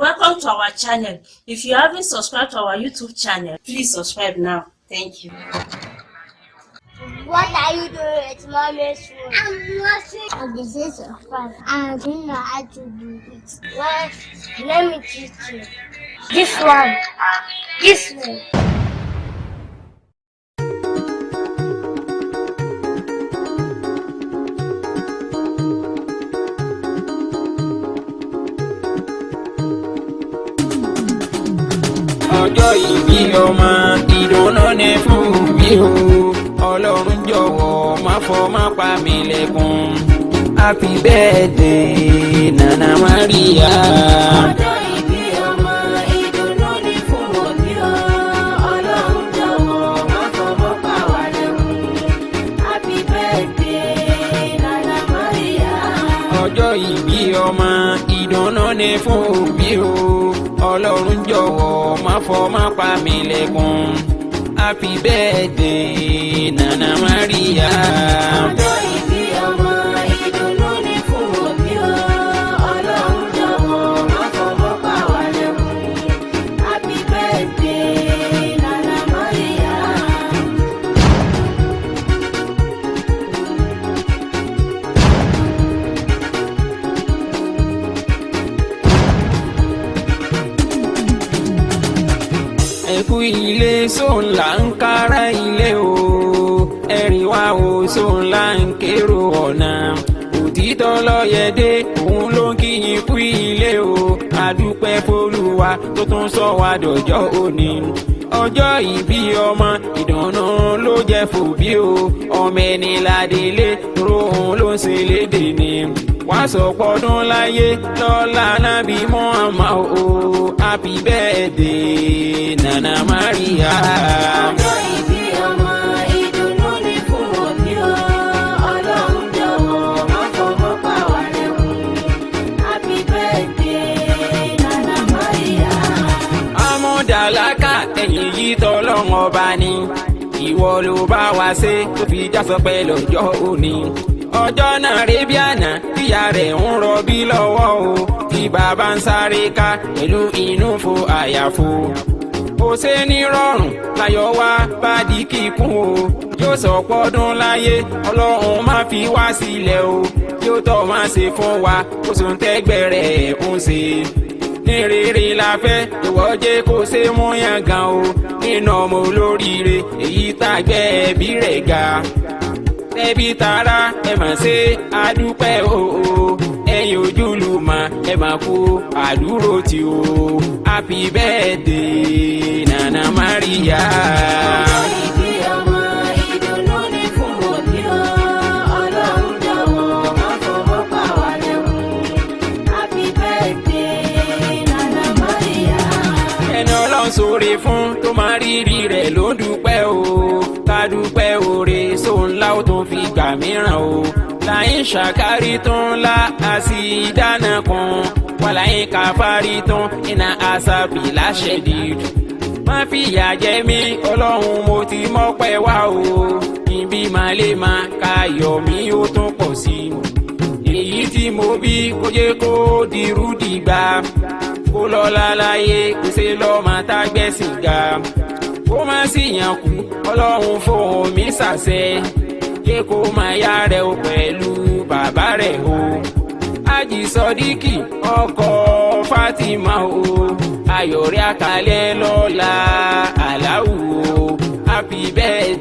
Welcome to our channel. If you haven't subscribed to our YouTube channel, please subscribe now. Thank you. What are you doing with mommy's food? I'm washing. This is fun. I don't know how to do it. Well, let me teach you. This one. This one. Ọjọ́ ìbí ọmọ ìdùnnú ni fún mi o, Ọlọ́run jọ̀wọ́ má fọ́ má pa mí lẹ́kún. Happy birthday Nana Maria. Ọjọ́ ìbí ọmọ ìdùnnú ni fún mi o, Ọlọ́run jọ̀wọ́ má fọ́ má pa wá lẹ́kún. Happy birthday Nana Maria. Ọjọ́ ìbí ọmọ ìdùnnú ni fún mi o, Ọlọ́run jọ̀wọ́ má fọ́ má pa mí lẹ́kún. Happy birthday Nana Maria. Ọjọ́ ìbí ọmọ ìdùnnú ni fún mi o, Ọlọ́run jọ̀wọ́ má fọ́ má pa wá lẹ́kún. Happy birthday Nana Maria. Ẹkú ilé sóńlá ń kára ilé o, ẹ̀rìn wá o sóńlá ń kérò ọ̀nà. Òtítọ́ lọ́yẹ̀dé òun ló ń kí yín kú ilé o, àdúpẹ́ f'Olúwa tó tún sọ wá dọjọ́ òní. Ọjọ́ ìbí ọmọ ìdùnnú ló jẹ́ fòbí o, ọmọ ẹni ládélé ro òun ló ń ṣe lédè ni. Wá sọ̀pọ̀dún láyé lọ́lá nábì Muhammad o, happy birthday Nana Maria. Ọjọ́ ìbí ọmọ ìdùnnú ni fún mi o, Ọlọ́run jọ̀wọ́ má fọ́ má pa wá lẹ́kún. Happy birthday Nana Maria. Amúdàlákà ẹ̀yìn yìí tọ́lọ́run ọba ni, ìwọ ló bá wa ṣe tó fi já sọ pé lọ́jọ́ òní. Ọjọ́ náà rí bí àná tíya rẹ̀ ń rọbí lọ́wọ́ o, tí bàbá ń sáré ká pẹ̀lú inú fo àyàfo. Ó ṣe ní rọrùn láyọ̀ wá bá di kíkún o, yóò sọ̀pọ̀dún láyé Ọlọ́run má fi wá sílẹ̀ o, yóò tọ́ máa ṣe fún wa kó sùn tẹ́gbẹ̀rẹ̀ ń ṣe. Ní rere la fẹ́ ìwọ jẹ́ kó ṣe mú yàn gan o, nínú ọmọ olóríire èyí tàgbẹ́ ẹbí rẹ̀ ga. Ẹbí tara ẹ mà ṣe àdúpẹ́ o, ẹ̀yin ojúlùmọ̀ ẹ mà kú àdúró tí o. Happy birthday Nana Maria. Ọjọ́ ìbí ọmọ ìdùnnú ni fún mi o, Ọlọ́run jọ̀wọ́ má fọ́ má pa wá lẹ́kún. Happy birthday Nana Maria. Ẹni Ọlọ́run ṣoore fún tó máa rírì rẹ̀ ló dúpẹ́ o, ká dúpẹ́ oore sóńlá ó tún fi gbà mìíràn o. Láyín ṣàkárí tún lá àsì ìdáná kan, wà láyín káfárí tún iná àṣàbí láṣẹ dìdù. Má fìyà jẹ mí Ọlọ́run mo ti mọ́pẹ́ wá o, ibi máa lè máa káyọ̀ mí ó tún pọ̀ sí i. Èyí tí mo bí kó jẹ́ kó dirú dìgbà, kó lọ́lá láyé kó ṣe lọ́mọ tágbẹ́sìn ga. Kó má sì yàn kú Ọlọ́run fóun mi ṣàṣẹ, yé kó máa yá rẹ̀ o pẹ̀lú bàbá rẹ̀ o. Ájì Sọdíkì ọkọ Fátímà o, ayọ̀rẹ́ àkàlẹ́ lọ́la Aláwù o. Happy birthday